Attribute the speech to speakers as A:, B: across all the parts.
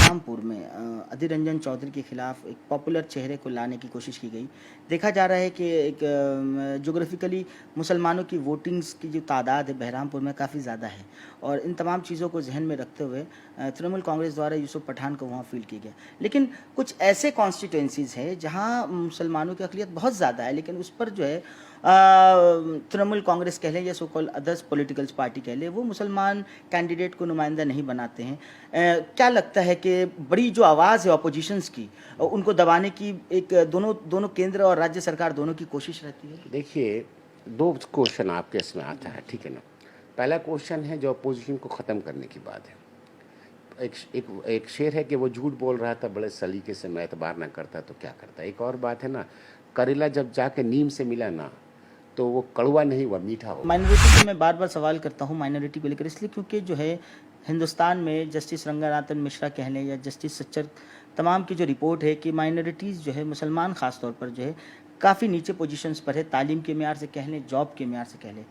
A: बहरामपुर में अधीर रंजन चौधरी के खिलाफ एक पॉपुलर चेहरे को लाने की कोशिश की गई। देखा जा रहा है कि एक ज्योग्राफिकली मुसलमानों की वोटिंग्स की जो तादाद है बहरामपुर में काफ़ी ज़्यादा है, और इन तमाम चीज़ों को जहन में रखते हुए तृणमूल कांग्रेस द्वारा यूसुफ पठान को वहाँ फील्ड किया गया। लेकिन कुछ ऐसे कॉन्स्टिट्यूंसीज हैं जहाँ मुसलमानों की अक़लियत बहुत ज़्यादा है, लेकिन उस पर जो है तृणमूल कांग्रेस कह लें या सो कॉल अदर्स पॉलिटिकल्स पार्टी कह लें, वो मुसलमान कैंडिडेट को नुमाइंदा नहीं बनाते हैं। क्या लगता है कि बड़ी जो आवाज़ है अपोजिशंस की, उनको दबाने की एक दोनों केंद्र और राज्य सरकार दोनों की कोशिश रहती है?
B: देखिए, दो क्वेश्चन आपके इसमें आता है, ठीक है ना। पहला क्वेश्चन है जो अपोजिशन को ख़त्म करने की बात है। एक शेर है कि वो झूठ बोल रहा था बड़े सलीके से, मैं एतबार ना करता तो क्या करता। एक और बात है ना, करेला जब जाके नीम से मिला ना तो वो कड़वा नहीं हुआ, मीठा हो।
A: माइनॉरिटी को मैं बार बार सवाल करता हूँ माइनॉरिटी को लेकर, इसलिए क्योंकि जो है हिंदुस्तान में जस्टिस रंगनाथन मिश्रा कह लें या जस्टिस सच्चर, तमाम की जो रिपोर्ट है कि माइनॉरिटीज़ जो है मुसलमान ख़ास तौर पर जो है काफ़ी नीचे पोजीशंस पर है, तालीम के म्यार से कह लें, जॉब के म्यार से कह लें।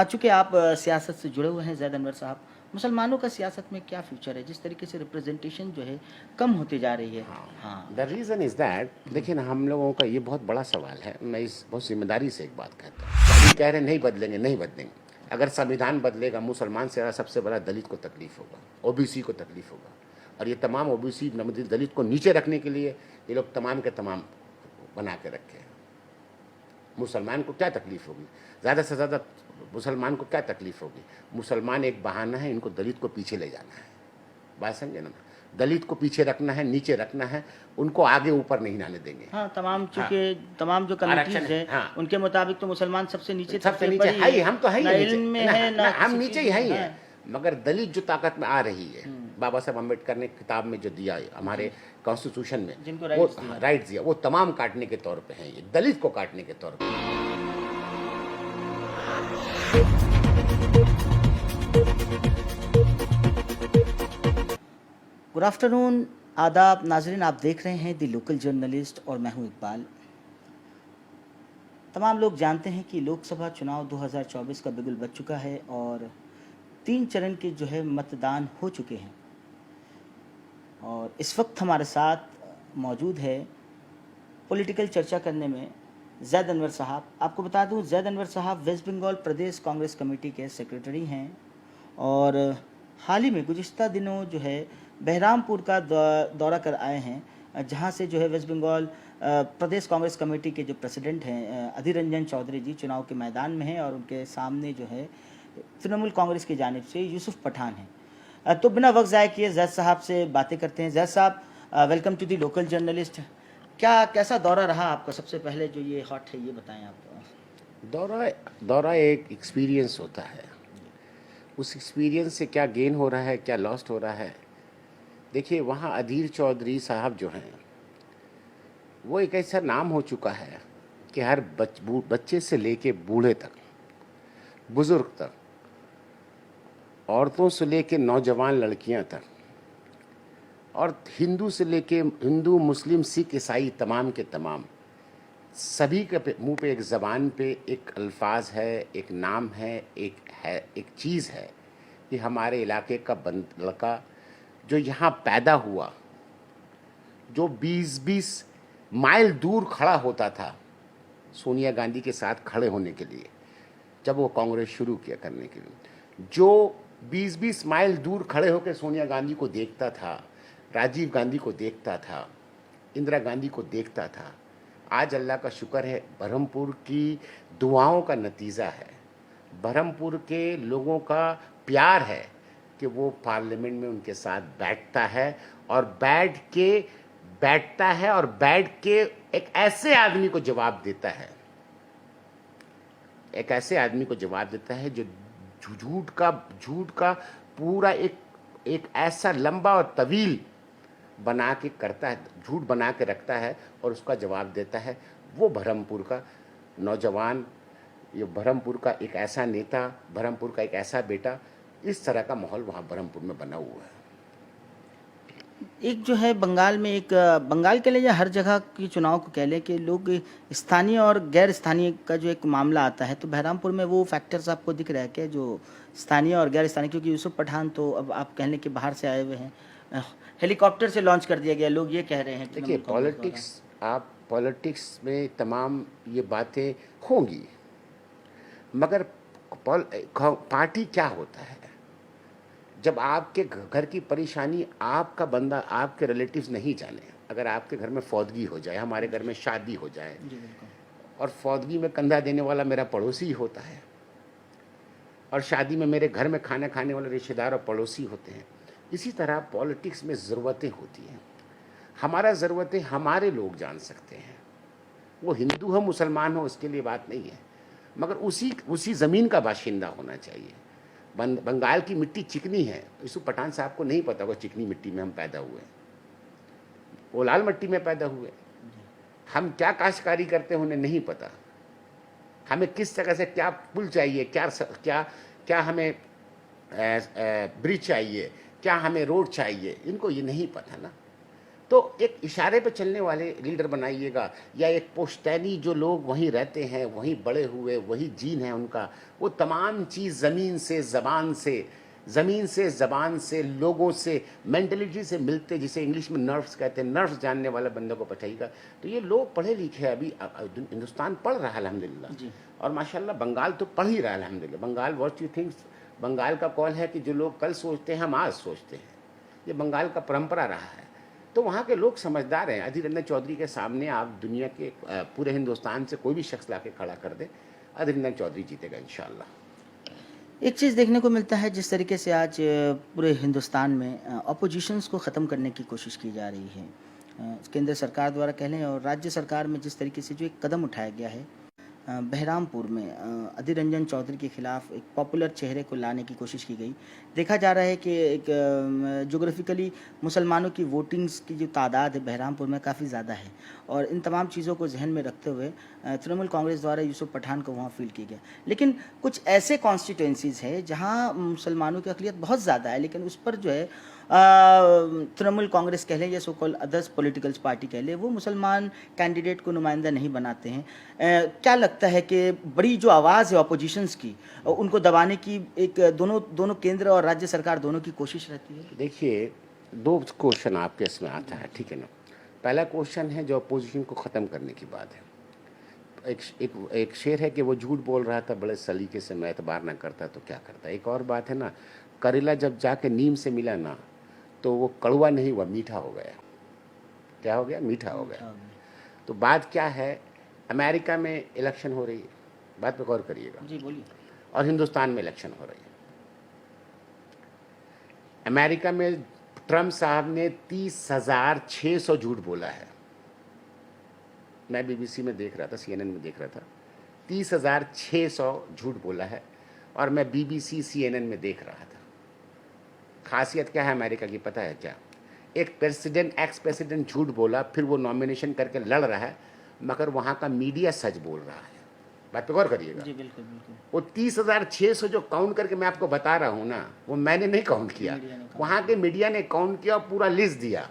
A: चूँकि आप सियासत से जुड़े हुए हैं ज़ैद अनवर साहब, मुसलमानों का सियासत में क्या फ्यूचर है जिस तरीके से रिप्रेजेंटेशन जो है कम होती जा रही है?
B: हाँ, द रीज़न इज़ दैट, देखिए ना, हम लोगों का ये बहुत बड़ा सवाल है। मैं इस बहुत जिम्मेदारी से एक बात कहता हूँ। कह रहे नहीं बदलेंगे, नहीं बदलेंगे। अगर संविधान बदलेगा, मुसलमान से सबसे बड़ा दलित को तकलीफ होगा, ओबीसी को तकलीफ होगा, और ये तमाम ओबीसी दलित को नीचे रखने के लिए ये लोग तमाम के तमाम बना के रखे हैं। मुसलमान को क्या तकलीफ होगी? ज़्यादा से ज़्यादा मुसलमान को क्या तकलीफ होगी? मुसलमान एक बहाना है, इनको दलित को पीछे ले जाना है। बात समझे ना? दलित को पीछे रखना है, नीचे रखना है, उनको आगे ऊपर नहीं आने देंगे।
A: हाँ, चूंकि तमाम जो कमिटीज है,
B: हाँ,
A: उनके मुताबिक तो मुसलमान सबसे नीचे
B: है ही, हम तो है ही
A: इल्म में है ना,
B: हम नीचे ही है। मगर दलित जो ताकत में आ रही है, बाबा साहब अम्बेडकर ने किताब में जो दिया हमारे कॉन्स्टिट्यूशन में,
A: जिनको
B: राइट्स दिया, वो तमाम काटने के तौर पे हैं, ये दलित को काटने के तौर पे।
A: गुड आफ्टरनून, आदाब नाजरीन, आप देख रहे हैं दी लोकल जर्नलिस्ट और मैं हूं इकबाल। तमाम लोग जानते हैं कि लोकसभा चुनाव 2024 का बिगुल बज चुका है और 3 चरण के जो है मतदान हो चुके हैं, और इस वक्त हमारे साथ मौजूद है पॉलिटिकल चर्चा करने में ज़ैद अनवर साहब। आपको बता दूं, ज़ैद अनवर साहब वेस्ट बंगाल प्रदेश कांग्रेस कमेटी के सेक्रेटरी हैं, और हाल ही में गुज़िश्ता दिनों जो है बहरामपुर का दौरा कर आए हैं, जहां से जो है वेस्ट बंगाल प्रदेश कांग्रेस कमेटी के जो प्रेसिडेंट हैं अधीर रंजन चौधरी जी चुनाव के मैदान में हैं, और उनके सामने जो है तृणमूल कांग्रेस की जानिब से यूसुफ पठान हैं। तो बिना वक्त ज़ाय किए ज़ैद साहब से बातें करते हैं। ज़ैद साहब, welcome to the local journalist. कैसा दौरा रहा आपका? सबसे पहले जो ये हॉट है ये बताएं आप।
B: दौरा एक एक्सपीरियंस होता है, उस एक्सपीरियंस से क्या गेन हो रहा है, क्या लॉस्ट हो रहा है। देखिए, वहाँ अधीर चौधरी साहब जो हैं, वो एक ऐसा नाम हो चुका है कि हर बच्चे से लेके बूढ़े तक, बुजुर्ग तक, औरतों से लेके नौजवान लड़कियां तक, और हिंदू मुस्लिम सिख ईसाई तमाम के तमाम, सभी के मुंह पे एक ज़बान पे एक अल्फाज है, एक नाम है, एक चीज़ है कि हमारे इलाके का लड़का जो यहाँ पैदा हुआ, जो 20-20 माइल दूर खड़ा होता था सोनिया गांधी के साथ खड़े होने के लिए, जब वो कांग्रेस शुरू किया करने के लिए, जो 20-20 माइल दूर खड़े होकर सोनिया गांधी को देखता था, राजीव गांधी को देखता था, इंदिरा गांधी को देखता था, आज अल्लाह का शुक्र है बरहमपुर की दुआओं का नतीजा है, बरहमपुर के लोगों का प्यार है कि वो पार्लियामेंट में उनके साथ बैठता है, और बैठ के एक ऐसे आदमी को जवाब देता है, जो झूठ का पूरा एक ऐसा लंबा और तवील बना के करता है, झूठ बना के रखता है और उसका जवाब देता है। वो बरहमपुर का नौजवान, ये बरहमपुर का एक ऐसा नेता, बरहमपुर का एक ऐसा बेटा, इस तरह का माहौल वहाँ बरहमपुर में बना हुआ है।
A: एक जो है बंगाल में, एक बंगाल के लिए या हर जगह की चुनाव को कह लें कि लोग स्थानीय और गैर स्थानीय का जो एक मामला आता है, तो बहरामपुर में वो फैक्टर्स आपको दिख रहा है क्या, जो स्थानीय और गैर स्थानीय? क्योंकि यूसुफ पठान तो अब आप कह लें कि बाहर से आए हुए हैं, अ, हेलीकॉप्टर से लॉन्च कर दिया गया, लोग ये कह रहे हैं
B: देखिए,
A: तृणमूल कांग्रेस द्वारा।
B: पॉलिटिक्स में तमाम ये बातें होंगी, मगर पार्टी क्या होता है? जब आपके घर की परेशानी आपका बंदा, आपके रिलेटिव्स नहीं जाने, अगर आपके घर में फौदगी हो जाए, हमारे घर में शादी हो जाए,
A: जी बिल्कुल।
B: और फौदगी में कंधा देने वाला मेरा पड़ोसी ही होता है, और शादी में मेरे घर में खाना खाने वाले रिश्तेदार और पड़ोसी होते हैं। इसी तरह पॉलिटिक्स में ज़रूरतें होती हैं। हमारा ज़रूरतें हमारे लोग जान सकते हैं, वो हिंदू हो मुसलमान हो उसके लिए बात नहीं है, मगर उसी उसी ज़मीन का बाशिंदा होना चाहिए। बंगाल की मिट्टी चिकनी है, यूसुफ पठान साहब को नहीं पता वो चिकनी मिट्टी में हम पैदा हुए, वो लाल मिट्टी में पैदा हुए। हम क्या काश्तकारी करते हैं उन्हें नहीं पता, हमें किस तरह से क्या पुल चाहिए, क्या क्या क्या हमें ब्रिज चाहिए, क्या हमें रोड चाहिए, इनको ये नहीं पता ना। तो एक इशारे पे चलने वाले लीडर बनाइएगा, या एक पुश्तैनी जो लोग वहीं रहते हैं, वहीं बड़े हुए, वही जीन है उनका, वो तमाम चीज़ ज़मीन से ज़बान से लोगों से मेंटलिटी से मिलते, जिसे इंग्लिश में नर्व्स कहते हैं, नर्व्स जानने वाले बंदे को पठाइएगा। तो ये लोग पढ़े लिखे, अभी हिंदुस्तान पढ़ रहा है अल्हम्दुलिल्लाह, और माशाल्लाह बंगाल तो पढ़ ही रहा है अल्हम्दुलिल्लाह। Bengal, what you thinks, Bengal का कॉल है कि जो लोग कल सोचते हैं हम आज सोचते हैं, ये बंगाल का परंपरा रहा है। तो वहाँ के लोग समझदार हैं। अधीर रंजन चौधरी के सामने आप दुनिया के पूरे हिंदुस्तान से कोई भी शख्स लाके खड़ा कर दे, अधीर रंजन चौधरी जीतेगा इंशाल्लाह।
A: एक चीज़ देखने को मिलता है, जिस तरीके से आज पूरे हिंदुस्तान में अपोजिशंस को ख़त्म करने की कोशिश की जा रही है, केंद्र सरकार द्वारा कह लें और राज्य सरकार में जिस तरीके से जो एक कदम उठाया गया है, बहरामपुर में अधीर रंजन चौधरी के खिलाफ एक पॉपुलर चेहरे को लाने की कोशिश की गई। देखा जा रहा है कि एक जोग्राफिकली मुसलमानों की वोटिंग्स की जो तादाद है बहरामपुर में काफ़ी ज़्यादा है, और इन तमाम चीज़ों को जहन में रखते हुए तृणमूल कांग्रेस द्वारा यूसुफ पठान को वहाँ फील्ड किया गया। लेकिन कुछ ऐसे कॉन्स्टिट्यूंसीज़ हैं जहाँ मुसलमानों की अक़लियत बहुत ज़्यादा है, लेकिन उस पर जो है तृणमूल कांग्रेस कह लें या so called others politicals party कह लें, वो मुसलमान कैंडिडेट को नुमाइंदा नहीं बनाते हैं। क्या लगता है कि बड़ी जो आवाज़ है अपोजिशंस की, उनको दबाने की एक दोनों केंद्र और राज्य सरकार दोनों की कोशिश रहती है?
B: देखिए, दो क्वेश्चन आपके इसमें आता है, ठीक है ना। पहला क्वेश्चन है जो अपोजिशन को ख़त्म करने की बात है। एक शेर है कि वो झूठ बोल रहा था बड़े सलीके से, मैं एतबार ना करता तो क्या करता। एक और बात है ना, करेला जब जाके नीम से मिला ना, तो वो कड़वा नहीं हुआ, मीठा हो गया। क्या हो गया? मीठा हो गया। तो बात क्या है, अमेरिका में इलेक्शन हो रही है, बात पे गौर करिएगा
A: जी बोलिए।
B: और हिंदुस्तान में इलेक्शन हो रही है। अमेरिका में ट्रम्प साहब ने 30,600 झूठ बोला है। मैं बीबीसी में देख रहा था, CNN में देख रहा था, 30,600 झूठ बोला है, और मैं BBC CNN में देख रहा था। खासियत क्या है अमेरिका की पता है क्या? एक प्रेसिडेंट, एक्स प्रेसिडेंट झूठ बोला, फिर वो नॉमिनेशन करके लड़ रहा है, मगर वहाँ का मीडिया सच बोल रहा है। बात पे गौर करिएगा।
A: जी बिल्कुल बिल्कुल।
B: वो 30,600 जो काउंट करके मैं आपको बता रहा हूँ ना, वो मैंने नहीं काउंट किया, वहाँ के मीडिया ने काउंट किया और पूरा लिस्ट दिया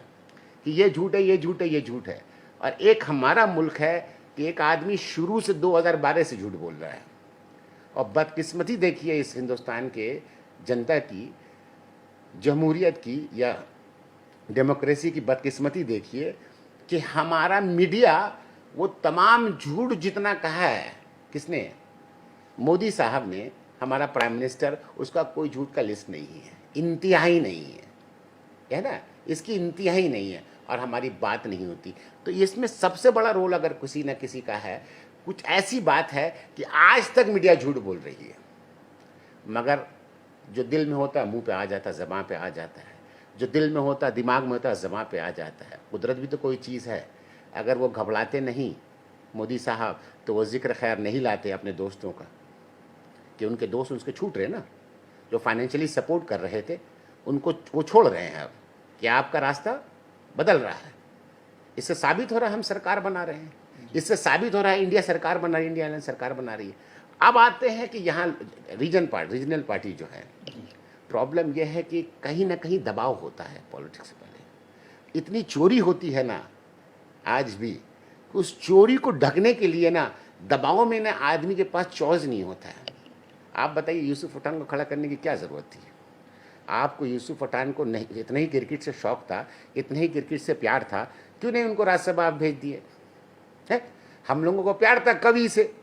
B: कि ये झूठ है, ये झूठ है, ये झूठ है। और एक हमारा मुल्क है कि एक आदमी शुरू से 2012 से झूठ बोल रहा है। और बदकिस्मती देखिए इस हिंदुस्तान के जनता की, जमहूरियत की या डेमोक्रेसी की बदकिस्मती देखिए कि हमारा मीडिया वो तमाम झूठ जितना कहा है, किसने? मोदी साहब ने, हमारा प्राइम मिनिस्टर, उसका कोई झूठ का लिस्ट नहीं है, इंतहाई नहीं है ना, इसकी इंतहाई नहीं है, और हमारी बात नहीं होती। तो इसमें सबसे बड़ा रोल अगर किसी न किसी का है, कुछ ऐसी बात है कि आज तक मीडिया झूठ बोल रही है, मगर जो दिल में होता है मुंह पे आ जाता है, ज़बान पे आ जाता है। जो दिल में होता है, दिमाग में होता है, ज़बान पे आ जाता है। कुदरत भी तो कोई चीज़ है। अगर वो घबराते नहीं मोदी साहब, तो वो जिक्र खैर नहीं लाते अपने दोस्तों का, कि उनके दोस्त उसके छूट रहे ना, जो फाइनेंशियली सपोर्ट कर रहे थे उनको वो छोड़ रहे हैं। अब क्या आपका रास्ता बदल रहा है। इससे साबित हो रहा है हम सरकार बना रहे हैं, इससे साबित हो रहा है इंडिया सरकार बना रही है, इंडिया आइलैंड सरकार बना रही है। अब आते हैं कि यहाँ रीजनल पार्टी जो है, प्रॉब्लम यह है कि कहीं ना कहीं दबाव होता है पॉलिटिक्स से पहले। इतनी चोरी होती है ना आज भी, उस चोरी को ढकने के लिए ना दबाव में ना आदमी के पास चॉइस नहीं होता है। आप बताइए यूसुफ पठान को खड़ा करने की क्या ज़रूरत थी? आपको यूसुफ पठान को नहीं, इतना ही क्रिकेट से शौक था, इतना ही क्रिकेट से प्यार था, क्यों नहीं उनको राज्यसभा आप भेज दिए है? हम लोगों को प्यार था कवि से,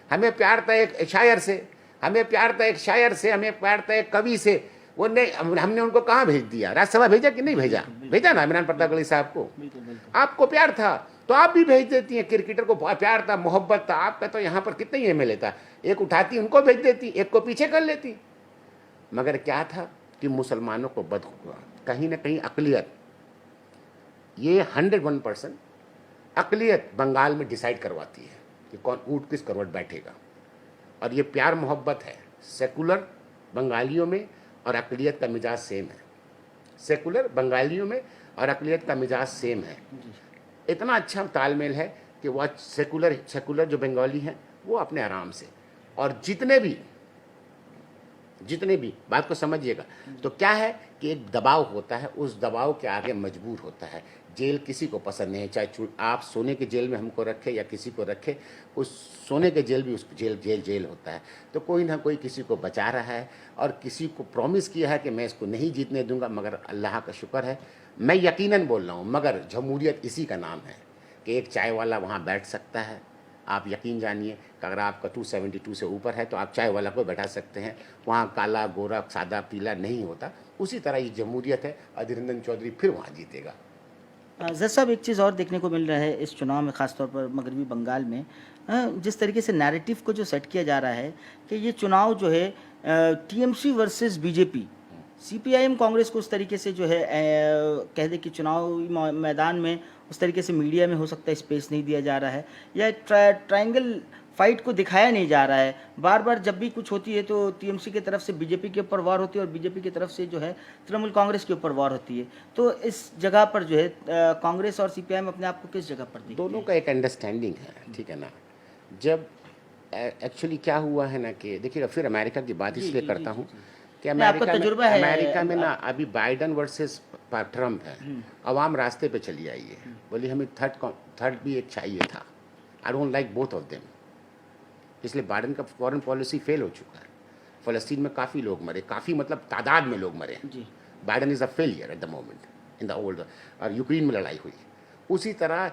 B: हमें प्यार था एक शायर से, हमें प्यार था एक शायर से, हमें प्यार था एक कवि से। वो नहीं, हमने उनको कहाँ भेज दिया? राज्यसभा भेजा कि नहीं भेजा? भेजा ना इमरान प्रताप साहब को। आपको प्यार था तो आप भी भेज देती हैं। क्रिकेटर को प्यार था, मोहब्बत था, आपका तो यहाँ पर कितने ही एमएलए था, एक उठाती उनको भेज देती, एक को पीछे कर लेती। मगर क्या था कि मुसलमानों को बद हुआ, कहीं ना कहीं अकलियत, ये 101% अकलियत बंगाल में डिसाइड करवाती है कि कौन ऊँट किस करवट बैठेगा। और ये प्यार मोहब्बत है, सेकुलर बंगालियों में और अकलियत का मिजाज सेम है। सेकुलर बंगालियों में और अकलियत का मिजाज सेम है। इतना अच्छा तालमेल है कि वह सेकुलर जो बंगाली हैं वो अपने आराम से, और जितने भी बात को समझिएगा, तो क्या है कि एक दबाव होता है, उस दबाव के आगे मजबूर होता है। जेल किसी को पसंद नहीं है, चाहे आप सोने के जेल में हमको रखे या किसी को रखे, उस सोने के जेल भी उस जेल होता है। तो कोई ना कोई किसी को बचा रहा है और किसी को प्रॉमिस किया है कि मैं इसको नहीं जीतने दूंगा। मगर अल्लाह का शुक्र है, मैं यकीनन बोल रहा हूँ, मगर जमहूरियत इसी का नाम है कि एक चाय वाला वहाँ बैठ सकता है। आप यकीन जानिए कि अगर आपका 272 से ऊपर है तो आप चाय वाला को बैठा सकते हैं। वहाँ काला गोरा सादा पीला नहीं होता। उसी तरह ये जमहूरियत है। अधीर रंजन चौधरी फिर वहाँ जीतेगा।
A: जज साहब, एक चीज़ और देखने को मिल रहा है इस चुनाव में, ख़ासतौर पर मगरबी बंगाल में, जिस तरीके से नैरेटिव को जो सेट किया जा रहा है कि ये चुनाव जो है TMC versus BJP, CPIM Congress को उस तरीके से जो है कह दे कि चुनावी मैदान में उस तरीके से मीडिया में हो सकता है स्पेस नहीं दिया जा रहा है, या ट्रायंगल फाइट को दिखाया नहीं जा रहा है। बार बार जब भी कुछ होती है तो टीएमसी की तरफ से बीजेपी के ऊपर वार होती है और बीजेपी की तरफ से जो है तृणमूल कांग्रेस के ऊपर वार होती है। तो इस जगह पर जो है कांग्रेस और सीपीआईएम अपने आप को किस जगह पर देखती है?
B: दोनों का एक अंडरस्टैंडिंग है, ठीक है ना। जब एक्चुअली क्या हुआ है ना कि देखिएगा, फिर अमेरिका की बात इसलिए करता हूँ कि अमेरिका में ना अभी बाइडन वर्सेस ट्रम्प है। अवाम रास्ते पे चली आई है, बोली हमें थर्ड भी एक चाहिए था। I don't like both of them. इसलिए बाइडन का फॉरेन पॉलिसी फेल हो चुका है। फ़लस्तीन में काफ़ी लोग मरे, काफ़ी मतलब तादाद में लोग मरे। Biden is a failure at the moment in the old. और यूक्रेन में लड़ाई हुई। उसी तरह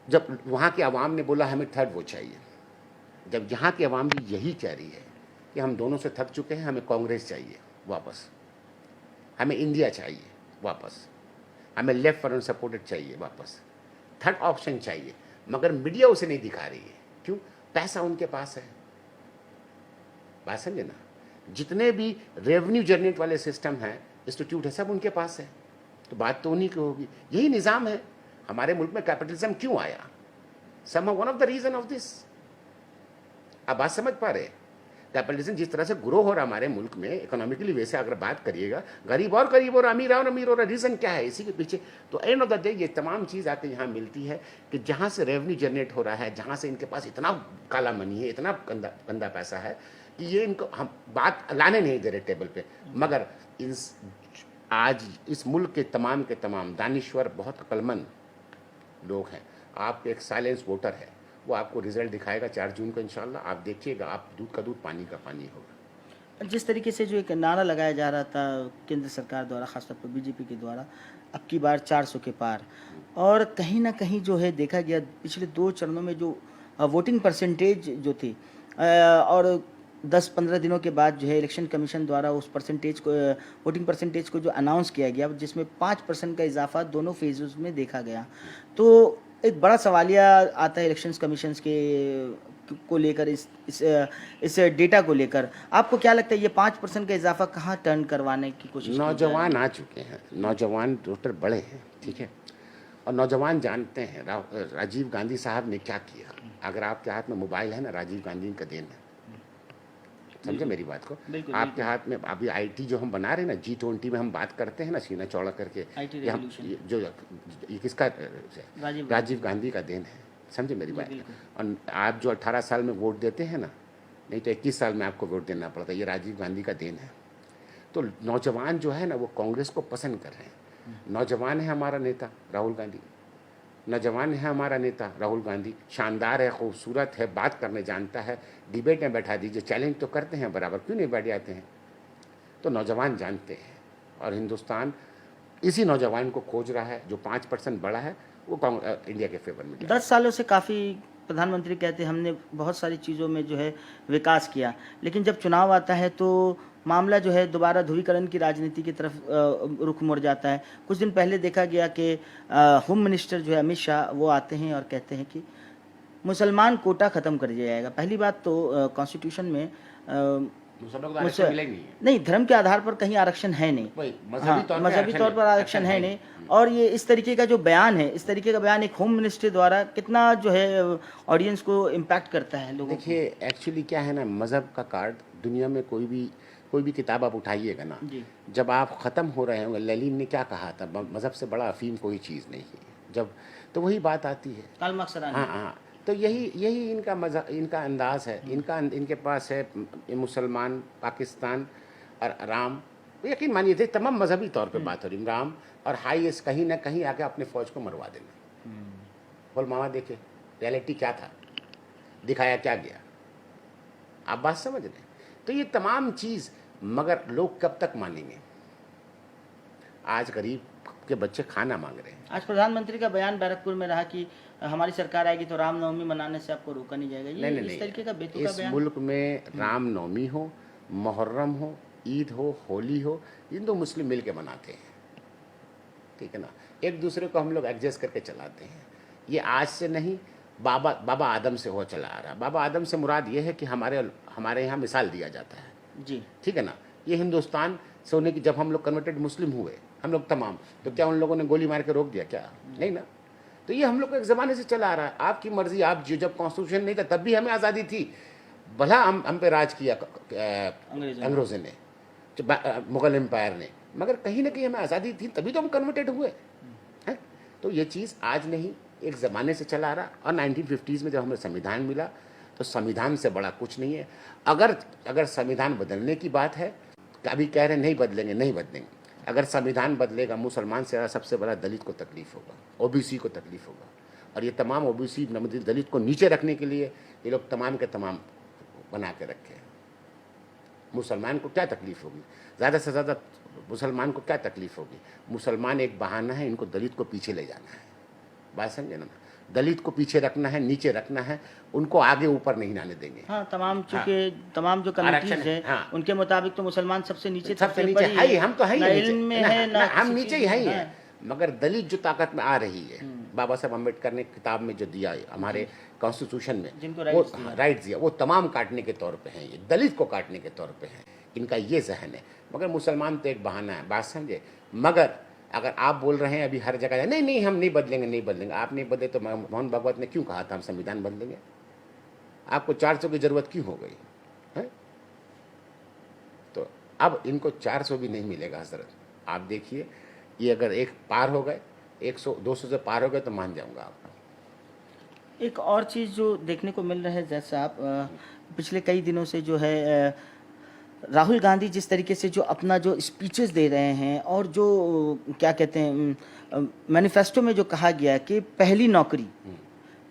B: जब वहाँ के अवाम ने बोला हमें थर्ड वो चाहिए, जब यहाँ की अवाम भी यही कह रही है कि हम दोनों से थक चुके हैं, हमें कांग्रेस चाहिए वापस, हमें इंडिया चाहिए वापस, हमें लेफ्ट फ्रंट सपोर्टेड चाहिए वापस, थर्ड ऑप्शन चाहिए, मगर मीडिया उसे नहीं दिखा रही है। क्यों? पैसा उनके पास है। बात समझे ना, जितने भी रेवेन्यू जनरेट वाले सिस्टम हैं, इंस्टीट्यूट है, सब उनके पास है। तो बात तो उन्हीं की होगी। यही निज़ाम है। हमारे मुल्क में कैपिटलिज्म क्यों आया? Some one of the reason of this. आप बात समझ पा रहे हैं? कैपिटलिज्म जिस तरह से ग्रो हो रहा हमारे मुल्क में इकोनॉमिकली, वैसे अगर बात करिएगा, गरीब और गरीब और अमीर और अमीर हो रहा। रीज़न क्या है इसी के पीछे? तो एंड ऑफ द डे ये तमाम चीज़ आके यहाँ मिलती है कि जहाँ से रेवेन्यू जनरेट हो रहा है, जहाँ से इनके पास इतना काला मनी है, इतना गंदा पैसा है कि ये इनको हम बात लाने नहीं दे रहे टेबल पे। मगर आज इस मुल्क के तमाम दानिश्वर, बहुत अक्लमंद लोग हैं। आपके एक साइलेंस वोटर है, वो आपको रिजल्ट दिखाएगा 4 जून को इंशाल्लाह। आप देखिएगा, आप दूध का दूध पानी का पानी होगा।
A: जिस तरीके से जो एक नारा लगाया जा रहा था केंद्र सरकार द्वारा, खासतौर पर बीजेपी के द्वारा, अब की बार 400 के पार, और कहीं ना कहीं जो है देखा गया पिछले 2 चरणों में जो वोटिंग परसेंटेज जो थी, और 10-15 दिनों के बाद जो है इलेक्शन कमीशन द्वारा उस परसेंटेज को, वोटिंग परसेंटेज को जो अनाउंस किया गया, जिसमें 5% का इजाफा दोनों फेजेस में देखा गया। तो एक बड़ा सवालिया आता है इलेक्शन कमीशन को लेकर, इस डेटा को लेकर। आपको क्या लगता है ये 5% का इजाफा कहाँ टर्न करवाने की कोशिश?
B: नौजवान आ चुके हैं, नौजवान वोटर बड़े हैं, ठीक है, और नौजवान जानते हैं राजीव गांधी साहब ने क्या किया। अगर आपके हाथ में मोबाइल है ना, राजीव गांधी का देन है। समझे मेरी बात को? आपके हाथ में अभी आईटी जो हम बना रहे हैं ना, G20 में हम बात करते हैं ना सीना चौड़ा करके, ये किसका? राजीव गांधी का देन है। समझे मेरी बात? और आप जो 18 साल में वोट देते हैं ना, नहीं तो 21 साल में आपको वोट देना पड़ता है, ये राजीव गांधी का देन है। तो नौजवान जो है ना, वो कांग्रेस को पसंद कर रहे हैं। नौजवान है हमारा नेता राहुल गांधी, नौजवान है हमारा नेता राहुल गांधी, शानदार है, खूबसूरत है, बात करने जानता है। डिबेट में बैठा दीजिए, चैलेंज तो करते हैं बराबर, क्यों नहीं बैठ जाते हैं? तो नौजवान जानते हैं और हिंदुस्तान इसी नौजवान को खोज रहा है जो 5% बड़ा है, वो इंडिया के फेवर में।
A: 10 सालों से काफ़ी प्रधानमंत्री कहते हैं हमने बहुत सारी चीज़ों में जो है विकास किया, लेकिन जब चुनाव आता है तो मामला जो है दोबारा ध्रुवीकरण की राजनीति की तरफ रुख मुड़ जाता है। कुछ दिन पहले देखा गया कि होम मिनिस्टर जो है अमित शाह वो आते हैं और कहते हैं कि मुसलमान कोटा ख़त्म कर दिया जाएगा। पहली बात तो कॉन्स्टिट्यूशन में नहीं, धर्म के आधार पर कहीं आरक्षण है नहीं, मजहबी तौर पर आरक्षण है नहीं। और ये इस तरीके का जो बयान है, इस तरीके का बयान एक होम मिनिस्टर द्वारा कितना जो है ऑडियंस को इम्पैक्ट करता है लोगों को।
B: देखिए एक्चुअली क्या है ना, मज़हब का कार्ड दुनिया में कोई भी किताब आप उठाइएगा ना, जब आप ख़त्म हो रहे होंगे, लेनिन ने क्या कहा था, मज़हब से बड़ा अफीम कोई चीज़ नहीं है, जब तो वही बात आती है।
A: Karl Marx.
B: हाँ, तो यही इनका मज़ा, इनका अंदाज़ है, इनके पास है मुसलमान, पाकिस्तान और राम। यकीन मानिए थे तमाम मजहबी तौर पे बात हो रही, राम और हाईएस्ट कहीं ना कहीं आके अपने फ़ौज को मरवा देना। बोल मामा देखे रियलिटी क्या था, दिखाया क्या गया, आप बात समझ रहे। तो ये तमाम चीज़, मगर लोग कब तक मानेंगे। आज गरीब के बच्चे खाना मांग रहे हैं।
A: आज प्रधानमंत्री का बयान बैरकपुर में रहा कि हमारी सरकार आएगी तो रामनवमी मनाने से आपको रोका नहीं जाएगा। ये
B: नहीं,
A: इस तरीके का बेतुका
B: इस
A: बयान।
B: मुल्क में रामनवमी हो, मुहर्रम हो, ईद हो, होली हो, हिंदू मुस्लिम मिल के मनाते हैं, ठीक है ना। एक दूसरे को हम लोग एडजस्ट करके चलाते हैं। ये आज से नहीं, बाबा आदम से हो चला आ रहा। बाबा आदम से मुराद ये है कि हमारे यहाँ मिसाल दिया जाता है
A: जी,
B: ठीक है ना। ये हिंदुस्तान से होने की, जब हम लोग कन्वर्टेड मुस्लिम हुए हम लोग तमाम, तो क्या उन लोगों ने गोली मार के रोक दिया क्या? नहीं ना। तो ये हम लोग को एक ज़माने से चला आ रहा है। आपकी मर्जी, आप जब कॉन्स्टिट्यूशन नहीं था तब भी हमें आज़ादी थी, भला हम पे राज किया अंग्रेज़ों ने, मुग़ल एम्पायर ने, मगर कहीं ना कहीं हमें आज़ादी थी, तभी तो हम कन्वर्टेड हुए हैं। तो ये चीज़ आज नहीं, एक ज़माने से चला आ रहा। और 1950s में जब हमें संविधान मिला तो संविधान से बड़ा कुछ नहीं है। अगर संविधान बदलने की बात है, अभी कह रहे नहीं बदलेंगे। अगर संविधान बदलेगा, मुसलमान से सबसे बड़ा दलित को तकलीफ होगा, ओबीसी को तकलीफ होगा। और ये तमाम ओबीसी दलित को नीचे रखने के लिए ये लोग तमाम के तमाम बना के रखे हैं। मुसलमान को क्या तकलीफ होगी? ज़्यादा से ज़्यादा मुसलमान को क्या तकलीफ होगी? मुसलमान एक बहाना है, इनको दलित को पीछे ले जाना है। बात समझे ना, दलित को पीछे रखना है, नीचे रखना है, उनको आगे ऊपर नहीं आने देंगे।
A: हाँ, तमाम जो कमिटीज है,
B: हाँ,
A: उनके मुताबिक तो मुसलमान सबसे नीचे
B: है ही, हम तो है ही
A: नीचे,
B: हम नीचे ही है। मगर दलित जो ताकत में आ रही है, बाबा साहब अम्बेडकर ने किताब में जो दिया है, हमारे कॉन्स्टिट्यूशन में
A: जिनको
B: राइट्स दिया, वो तमाम काटने के तौर पे हैं, ये दलित को काटने के तौर पे हैं, इनका ये जहन है। मगर मुसलमान तो एक बहाना है, बात समझे। मगर अगर आप बोल रहे हैं अभी हर जगह नहीं हम नहीं बदलेंगे, आप नहीं बदले तो मोहन भागवत ने क्यों कहा था हम संविधान बदलेंगे? आपको 400 की जरूरत क्यों हो गई है? तो अब इनको 400 भी नहीं मिलेगा हजरत। आप देखिए, ये अगर एक पार हो गए, 100-200 से पार हो गए तो मान जाऊंगा आपको।
A: एक और चीज़ जो देखने को मिल रहा है, जैसा आप पिछले कई दिनों से जो है राहुल गांधी जिस तरीके से जो अपना जो स्पीचेस दे रहे हैं, और जो क्या कहते हैं मैनिफेस्टो में जो कहा गया कि पहली नौकरी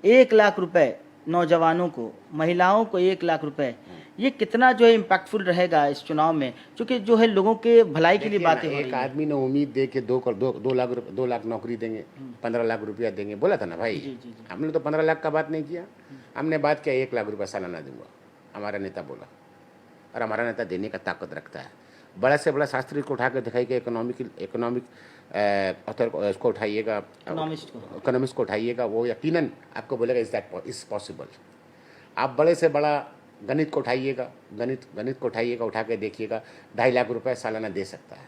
A: 1 लाख रुपए नौजवानों को, महिलाओं को 1 लाख रुपए, ये कितना जो है इम्पैक्टफुल रहेगा इस चुनाव में, क्योंकि जो है लोगों के भलाई के लिए बातें हो रही हैं।
B: एक आदमी ने उम्मीद दे के 2 लाख नौकरी देंगे, 15 लाख रुपया देंगे, बोला था ना भाई। हमने तो 15 लाख का बात नहीं किया, हमने बात किया 1 लाख रुपया सालाना दूंगा, हमारा नेता बोला। और हमारा नेता देने का ताकत रखता है। बड़ा से बड़ा शास्त्री को उठा कर दिखाइएगा, इकोनॉमिक उसको उठाइएगा, इकोनॉमिस्ट को उठाइएगा, वो यकीनन आपको बोलेगा इज पॉसिबल। आप बड़े से बड़ा गणित को उठाइएगा, गणित को उठा के देखिएगा, 2.5 लाख रुपए सालाना दे सकता है।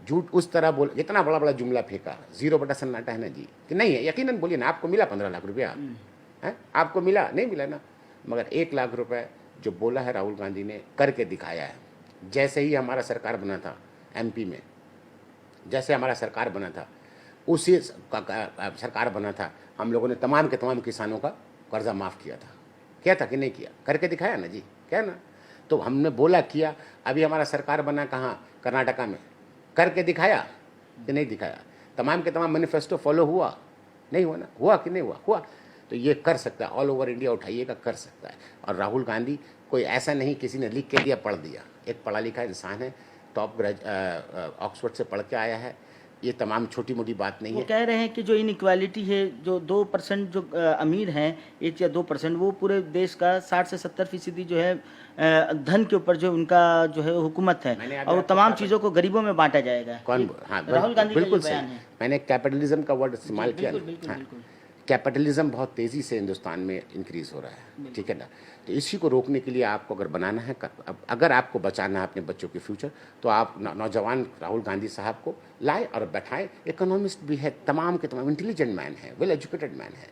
B: झूठ उस तरह बोल, इतना बड़ा जुमला फेंका, 0 बटा सन्नाटा है ना जी, कि नहीं है। यकीनन बोलिए ना, आपको मिला 15 लाख रुपया है? आपको मिला? नहीं मिला ना। मगर 1 लाख रुपए जो बोला है राहुल गांधी ने, करके दिखाया है। जैसे ही हमारा सरकार बना था एमपी में, जैसे हमारा सरकार बना था, उसी सरकार बना था, हम लोगों ने तमाम के तमाम किसानों का कर्जा माफ़ किया था कि नहीं किया? करके दिखाया ना जी, क्या ना। तो हमने बोला किया। अभी हमारा सरकार बना कहाँ? कर्नाटका में। करके दिखाया कि नहीं दिखाया? तमाम के तमाम मैनिफेस्टो फॉलो हुआ? नहीं हुआ ना? हुआ कि नहीं हुआ? तो ये कर सकता है, ऑल ओवर इंडिया उठाइएगा, कर सकता है। और राहुल गांधी कोई ऐसा नहीं किसी ने लिख के दिया, पढ़ दिया, एक पढ़ा लिखा इंसान है, टॉप ऑक्सफोर्ड से पढ़ के आया है, ये तमाम छोटी मोटी बात नहीं
A: वो
B: है।
A: कह रहे हैं कि जो इनइक्वालिटी है, जो 2% जो अमीर हैं, 1 या 2%, वो पूरे देश का 60 से 70% जो है धन के ऊपर जो उनका जो है हुकूमत है,
B: मैंने अभी
A: और वो
B: आपको
A: तमाम
B: कैपिट-
A: चीज़ों को गरीबों में बांटा जाएगा।
B: कौन
A: ये
B: हाँ
A: राहुल गांधी का ये
B: बिल्कुल
A: बयान
B: सही,
A: है।
B: मैंने कैपिटलिज्म का वर्ड इस्तेमाल
A: जी,
B: किया
A: बिल्कुल
B: ना।
A: बिल्कुल
B: हाँ,
A: बिल्कुल।
B: कैपिटलिज्म बहुत तेज़ी से हिंदुस्तान में इंक्रीज हो रहा है, ठीक है ना। तो इसी को रोकने के लिए आपको अगर बनाना है, अब अगर आपको बचाना है अपने बच्चों के फ्यूचर, तो आप नौजवान राहुल गांधी साहब को लाए और बैठाएं। इकोनॉमिस्ट भी है, तमाम के तमाम इंटेलिजेंट मैन है, वेल एजुकेटेड मैन है।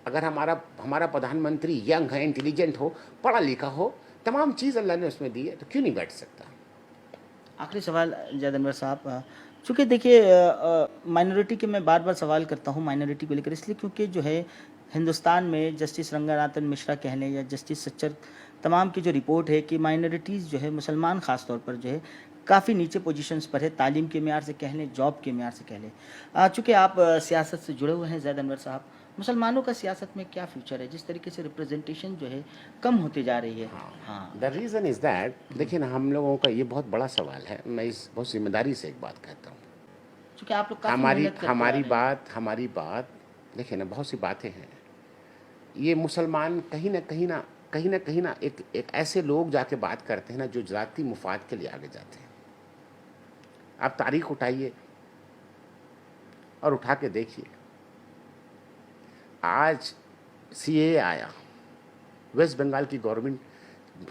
B: अगर हमारा प्रधानमंत्री यंग है, इंटेलिजेंट हो, पढ़ा लिखा हो, तमाम चीज़ अल्लाह ने उसमें दी है, तो क्यों नहीं बैठ सकता।
A: आखिरी सवाल जैद अनवर साहब, चूँकि देखिए माइनॉरिटी के मैं बार बार सवाल करता हूँ माइनॉरिटी को लेकर, इसलिए क्योंकि जो है हिंदुस्तान में जस्टिस रंगानाथन मिश्रा कह लें या जस्टिस सच्चर, तमाम की जो रिपोर्ट है कि माइनॉरिटीज़ जो है, मुसलमान ख़ास तौर पर जो है काफ़ी नीचे पोजीशंस पर है, तालीम के मेयार से कह लें, जॉब के मेयार से कह लें। चूँकि आप सियासत से जुड़े हुए हैं जैद अनवर साहब, मुसलमानों का सियासत में क्या फ्यूचर है, जिस तरीके से रिप्रेजेंटेशन जो है कम होती जा रही है? हाँ,
B: द रीज़न इज़ दैट, देखिए ना, हम लोगों का ये बहुत बड़ा सवाल है। मैं इस बहुत जिम्मेदारी से एक बात कहता हूँ।
A: चूँकि आप लोग काफ़ी मेहनत करते आ रहे हैं।
B: हमारी बात देखिए ना, बहुत सी बातें हैं। ये मुसलमान कहीं ना एक ऐसे लोग जाके बात करते हैं ना, जो ज़ाती मुफाद के लिए आगे जाते हैं। आप तारीख उठाइए और उठा के देखिए, आज सीएए आया, वेस्ट बंगाल की गवर्नमेंट,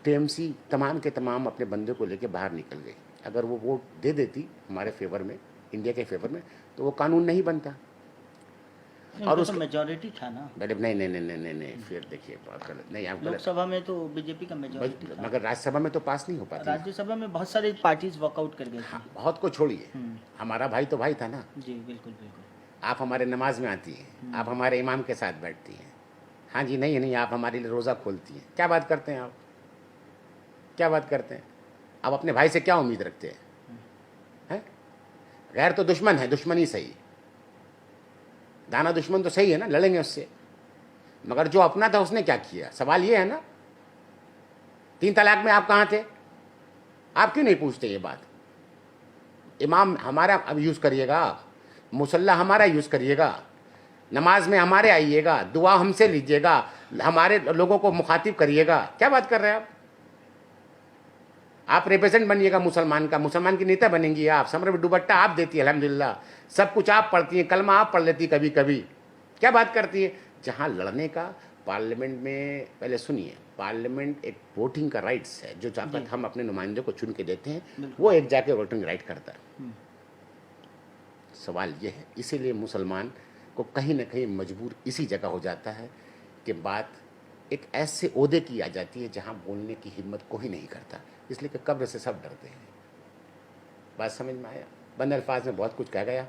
B: टीएमसी तमाम के तमाम अपने बंदे को लेके बाहर निकल गई। अगर वो वोट दे देती हमारे फेवर में, इंडिया के फेवर में, तो वो कानून नहीं बनता। और
A: तो मेजॉरिटी था ना,
B: नहीं, फिर देखिए बहुत गलत, नहीं आप गलत।
A: लोकसभा में तो बीजेपी का मेजॉरिटी था,
B: मगर राज्यसभा में तो पास नहीं हो पाती।
A: राज्यसभा में बहुत सारी पार्टीज वॉकआउट कर गई
B: हाँ,
A: थी।
B: बहुत को छोड़िए, हमारा भाई तो भाई था ना।
A: जी बिल्कुल बिल्कुल।
B: आप हमारे नमाज में आती हैं, आप हमारे इमाम के साथ बैठती हैं। हाँ जी, नहीं, आप हमारे लिए रोज़ा खोलती हैं। क्या बात करते हैं आप, क्या बात करते हैं आप? अपने भाई से क्या उम्मीद रखते हैं? गैर तो दुश्मन है, दुश्मनी सही, दाना दुश्मन तो सही है ना, लड़ेंगे उससे। मगर जो अपना था उसने क्या किया, सवाल ये है ना। 3 तलाक में आप कहाँ थे? आप क्यों नहीं पूछते ये बात? इमाम हमारा अब यूज़ करिएगा, मुसल्ला हमारा यूज़ करिएगा, नमाज में हमारे आइएगा, दुआ हमसे लीजिएगा, हमारे लोगों को मुखातिब करिएगा। क्या बात कर रहे हैं आप रिप्रेजेंट बनिएगा मुसलमान का, मुसलमान की नेता बनेंगी आप। समर में दुपट्टा आप देती है, अल्हम्दुलिल्लाह, सब कुछ आप पढ़ती हैं, कलमा आप पढ़ लेती कभी कभी। क्या बात करती है? जहाँ लड़ने का पार्लियामेंट में, पहले सुनिए, पार्लियामेंट एक वोटिंग का राइट्स है, जो जहाँ तक हम अपने नुमाइंदों को चुन के देते हैं, वो एक जाके वोटिंग राइट करता है। सवाल ये है, इसीलिए मुसलमान को कहीं ना कहीं मजबूर इसी जगह हो जाता है कि बात एक ऐसे ओहदे की आ जाती है जहाँ बोलने की हिम्मत कोई नहीं करता, इसलिए कि कब्र से सब डरते हैं। बात समझ में आया? बंद अल्फाज में बहुत कुछ कह गया।